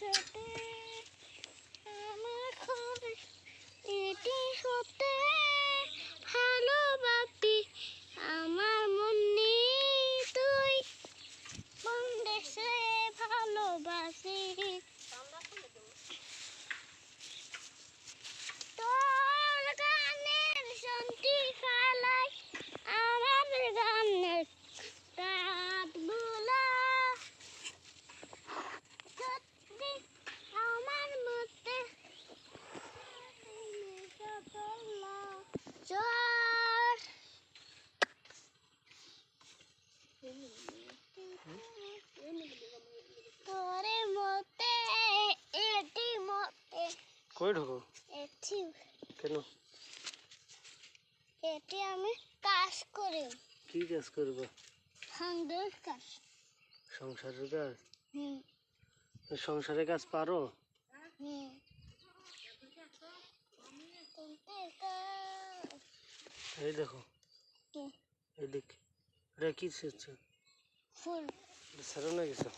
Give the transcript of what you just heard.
সাথে আমার ঘরে এটি হতে ভালোবাসি আমার মনে তুই কোন দেশে ভালোবাসি তোর গানের শান্তি খালাই আমার গানের রাতগুলা যদি আমার মতে চর তোরে মতে এটি মতে কই ঢোকো এটি কেন এটি আমি কাজ করি কি কাজ করবা সুন্দর কাজ সংসারের কাজ হুম সংসারের কাজ পারো হুম তোমার কাজ এই দেখো কি এদিক এটা কি হচ্ছে ফুল সারা না গেছো